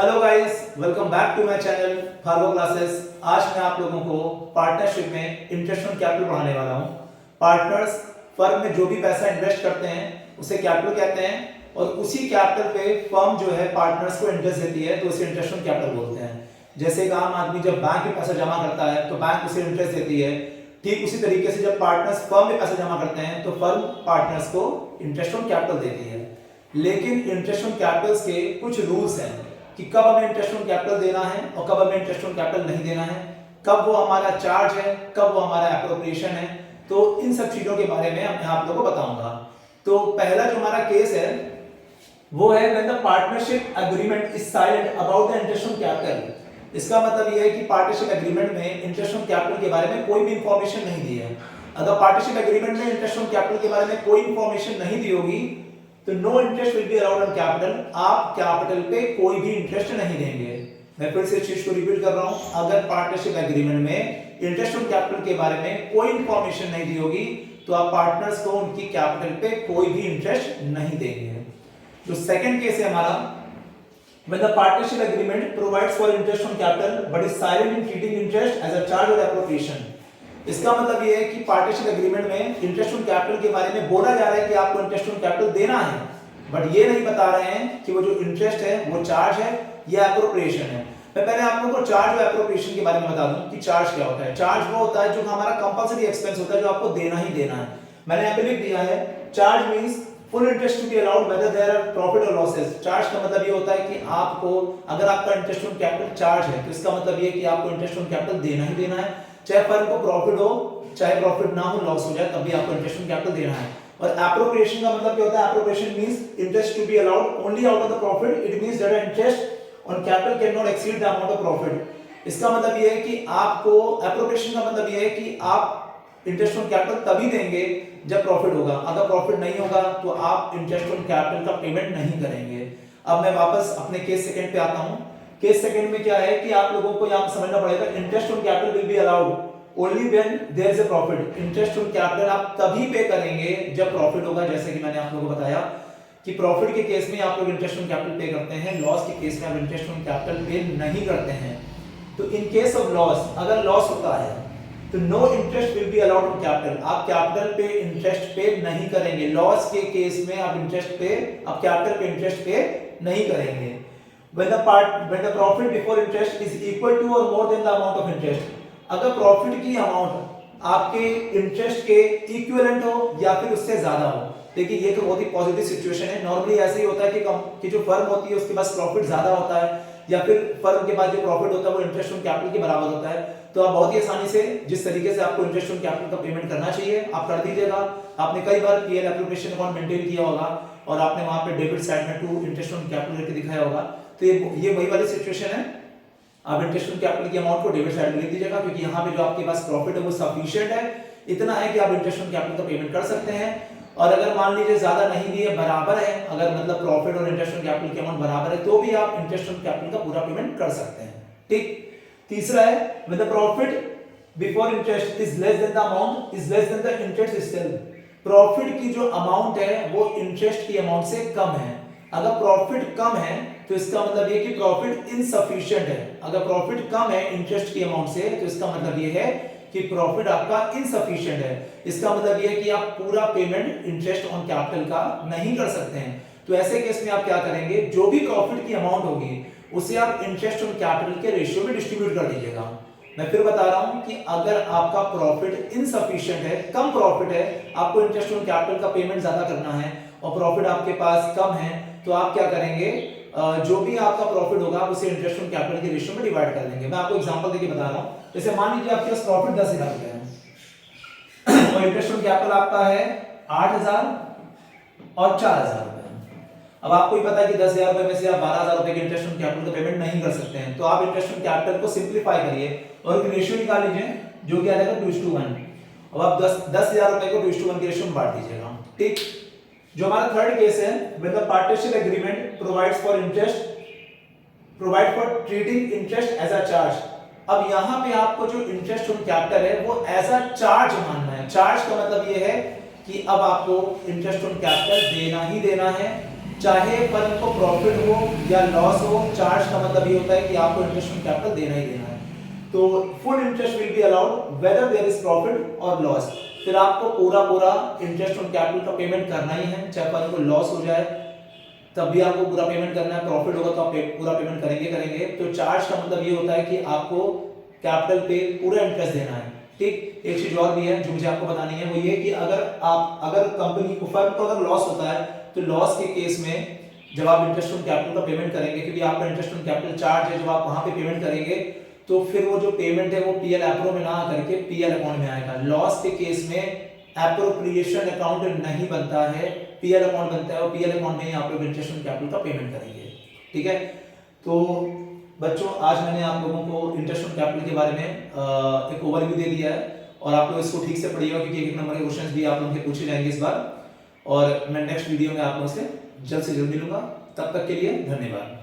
Hello guys, welcome back to my channel Fargo classes. आज मैं आप लोगों को पार्टनरशिप में इंटरेस्ट ऑन कैपिटल पढ़ाने वाला हूं। पार्टनर्स फर्म में जो भी पैसा इन्वेस्ट करते हैं उसे कैपिटल कहते हैं और उसी कैपिटल पे फर्म जो है पार्टनर्स को इंटरेस्ट देती है तो उसे इंटरेस्ट ऑन कैपिटल बोलते हैं। जैसे एक आम आदमी जब बैंक में पैसा जमा करता है तो बैंक उसे इंटरेस्ट देती है, ठीक उसी तरीके से जब पार्टनर्स फर्म में पैसा जमा करते हैं तो फर्म पार्टनर्स को इंटरेस्ट ऑन कैपिटल देती है। लेकिन इंटरेस्ट ऑन कैपिटल्स के कुछ रूल्स हैं कि कब हमें इंटरेस्ट ऑन कैपिटल देना है और कब हमें इंटरेस्ट ऑन कैपिटल नहीं देना है, कब वो हमारा चार्ज है, कब वो हमारा एप्रोप्रिएशन है। तो इन सब चीजों के बारे में मैं आप लोगों को बताऊंगा। तो पहला जो हमारा केस है वो है when the partnership agreement is silent about the interest on capital. इसका मतलब यह है कि पार्टनरशिप एग्रीमेंट में इंटरेस्ट ऑन कैपिटल के बारे में कोई भी इंफॉर्मेशन नहीं दी है। अगर पार्टनरशिप एग्रीमेंट में इंटरेस्ट ऑन कैपिटल के बारे में कोई इंफॉर्मेशन नहीं दी होगी तो no interest will be allowed on capital. आप कैपिटल पे कोई भी इंटरेस्ट नहीं देंगे। मैं फिर से इस चीज को रिपीट कर रहा हूं, अगर पार्टनरशिप एग्रीमेंट में इंटरेस्ट ऑन कैपिटल के बारे में कोई इंफॉर्मेशन नहीं दी होगी तो आप पार्टनर्स को उनकी कैपिटल पे कोई भी इंटरेस्ट नहीं देंगे। जो सेकंड केस है हमारा, when the partnership agreement provides for interest on capital but is silent in treating interest as a charge or appropriation। इसका मतलब ये है कि पार्टनरशिप एग्रीमेंट में इंटरेस्ट ऑन कैपिटल के बारे में बोला जा रहा है कि आपको इंटरेस्ट ऑन कैपिटल देना है, बट ये नहीं बता रहे हैं कि वो जो इंटरेस्ट है वो चार्ज है या एप्रोप्रिएशन है। मैं पहले आप लोगों को चार्ज और एप्रोप्रिएशन के बारे में बता दूं कि चार्ज क्या होता है। चार्ज वो होता है जो हमारा कंपलसरी एक्सपेंस होता है, जो आपको देना ही देना है। मैंने यहाँ पे लिख दिया है, charge means full interest to be allowed whether there are profit और लॉसेस। चार्ज का मतलब ये होता है कि आपको अगर आपका इंटरेस्ट ऑन कैपिटल चार्ज है तो इसका मतलब ये है कि आपको इंटरेस्ट ऑन कैपिटल देना ही देना है, चाहे फर्म को प्रॉफिट हो चाहे प्रॉफिट ना हो, लॉस हो जाए, तब भी आपको इंटरेस्ट ऑन कैपिटल देना है। और एप्रोप्रिएशन का मतलब क्या होता है? Appropriation means interest to be allowed only out of the profit. It means that interest on capital can not exceed the amount of profit. इसका मतलब ये है कि आपको एप्रोप्रिएशन का मतलब ये है कि आप इंटरेस्ट ऑन कैपिटल तभी देंगे जब प्रॉफिट होगा। अगर प्रॉफिट नहीं होगा तो आप इंटरेस्ट ऑन कैपिटल का पेमेंट नहीं करेंगे। अब मैं वापस अपने केस सेकंड पे आता हूं। केस सेकंड में क्या है कि आप लोगों को यहां समझना पड़ेगा, interest on capital will be allowed only when there is a profit. Interest on capital आप तभी पे करेंगे जब प्रॉफिट होगा। जैसे कि मैंने आप लोगों को बताया कि प्रॉफिट के केस में आप लोग इंटरेस्ट ऑन कैपिटल पे करते हैं, लॉस के केस में आप इंटरेस्ट ऑन कैपिटल पे नहीं करते हैं। तो इन केस ऑफ लॉस, अगर लॉस होता है तो no interest will be allowed on capital. आप कैपिटल पे इंटरेस्ट पे नहीं करेंगे। लॉस के केस में आप कैपिटल पे इंटरेस्ट पे नहीं करेंगे। when the profit before interest is equal to or more than the amount of interest। अगर प्रॉफिट की अमाउंट आपके इंटरेस्ट के इक्विवेलेंट हो या फिर उससे ज्यादा हो। देखिए ये तो बहुत ही पॉजिटिव सिचुएशन है। नॉर्मली ऐसे ही होता है कि जो फर्म होती है उसके पास प्रॉफिट ज्यादा होता है या फिर फर्म के पास जो प्रॉफिट होता है वो इंटरेस्ट ऑन कैपिटल के बराबर होता है। तो आप बहुत ही आसानी से जिस तरीके से आपको इंटरेस्ट ऑन कैपिटल का पेमेंट करना चाहिए आप कर दीजिएगा। आपने कई बार पीएल एप्लीकेशन अकाउंट मेंटेन किया होगा और आपने वहां पे डेबिट साइड में टू इंटरेस्ट ऑन कैपिटल करके दिखाया होगा। तो ये वही वाली सिचुएशन है। आप इंटरेस्ट ऑन कैपिटल की अमाउंट को डेबिट साइड में लिख दीजिएगा, क्योंकि यहाँ पे जो आपके पास प्रॉफिट है वो सफिशिएंट है, इतना है कि आप इंटरेस्ट ऑन कैपिटल का पेमेंट कर सकते हैं। और अगर मान लीजिए ज्यादा नहीं दिए, बराबर है, अगर मतलब प्रॉफिट और इंटरेस्ट ऑन कैपिटल की अमाउंट बराबर है तो भी आप इंटरेस्ट ऑन कैपिटल का पूरा पेमेंट कर सकते हैं। ठीक। तीसरा है when the profit before interest is less than the amount is less than the interest itself. Profit की जो अमाउंट है वो इंटरेस्ट की अमाउंट से कम है। अगर प्रॉफिट कम है तो इसका मतलब ये कि प्रॉफिट इनसफिशिएंट है। अगर प्रॉफिट कम है इंटरेस्ट की अमाउंट से तो इसका मतलब ये है कि प्रॉफिट आपका इनसफिशिएंट है। इसका मतलब ये है कि आप पूरा पेमेंट इंटरेस्ट ऑन कैपिटल का नहीं कर सकते हैं। तो ऐसे केस में आप क्या करेंगे, जो भी प्रॉफिट की अमाउंट होगी उसे आप इंटरेस्ट ऑन कैपिटल के रेशियो में डिस्ट्रीब्यूट कर दीजिएगा। मैं फिर बता रहा हूं कि अगर आपका प्रॉफिट इनसफिशिएंट है, कम प्रॉफिट है, आपको इंटरेस्ट ऑन कैपिटल का पेमेंट ज्यादा करना है और प्रॉफिट आपके पास कम है, तो आप क्या करेंगे, जो भी आपका प्रॉफिट होगा उसे इंटरेस्ट ऑन कैपिटल के रेशियो में डिवाइड कर देंगे। मैं आपको एग्जांपल देके बता रहा हूं। जैसे मान लीजिए आपके पास प्रॉफिट 10,000 रुपए है और इंटरेस्ट ऑन कैपिटल आपका है 8,000 और 4,000 रुपए। अब आपको ही पता है कि 10,000 रुपए में से आप 12,000 रुपए के इंटरेस्ट ऑन कैपिटल का पेमेंट नहीं कर सकते हैं। तो आप इंटरेस्ट ऑन कैपिटल को सिंप्लीफाई करिए और एक रेशियो निकाल लीजिए जो कि आ जाएगा 2:1। अब आप 10,000 रुपए को 2:1 के रेशियो में बांट दीजिएगा। ठीक। जो हमारा थर्ड केस है, when the partnership agreement provides for treating interest as a charge। अब यहाँ पे आपको जो इंटरेस्ट ऑन कैपिटल है वो एज अ चार्ज मानना है। चार्ज का मतलब ये है कि अब आपको इंटरेस्ट ऑन कैपिटल देना ही देना है, चाहे फर्म को प्रॉफिट हो या लॉस हो, चार्ज का मतलब ये होता है कि आपको इंटरेस्ट ऑन कैपिटल देना ही देना है। तो full interest will be allowed whether there is profit और लॉस। फिर आपको पूरा इंटरेस्ट ऑन कैपिटल का पेमेंट करना ही है, चाहे फर्म को लॉस हो जाए तब भी आपको पूरा पेमेंट करना है, प्रॉफिट होगा तो आप पूरा पेमेंट करेंगे। तो चार्ज का मतलब ये होता है कि आपको कैपिटल पे पूरा इंटरेस्ट देना है। ठीक, एक चीज और भी है जो मुझे आपको बतानी है, वो ये कि अगर कंपनी को, फर्म को अगर लॉस होता है तो लॉस के केस में जब आप इंटरेस्ट ऑन कैपिटल का पेमेंट करेंगे, क्योंकि आपका इंटरेस्ट ऑन कैपिटल चार्ज है, जब आप वहां पे पेमेंट करेंगे तो फिर वो जो पेमेंट है वो पीएल एप्रो में ना करके पीएल अकाउंट में आएगा। लॉस के केस में एप्रोप्रिएशन अकाउंट नहीं बनता है, पीएल अकाउंट बनता है, और पीएल अकाउंट में ही आप लोग इंटरेस्ट ऑन कैपिटल का पेमेंट करेंगे। ठीक है, तो बच्चों आज मैंने आप लोगों को इंटरेस्ट ऑन कैपिटल के बारे में एक ओवरव्यू दे दिया है, और आप लोग इसको ठीक से पढ़िएगा क्योंकि एक नंबर के क्वेश्चंस भी आप लोगों के पूछे जाएंगे इस बार। और मैं नेक्स्ट वीडियो में आप लोगों से जल्द मिलूंगा। तब तक के लिए धन्यवाद।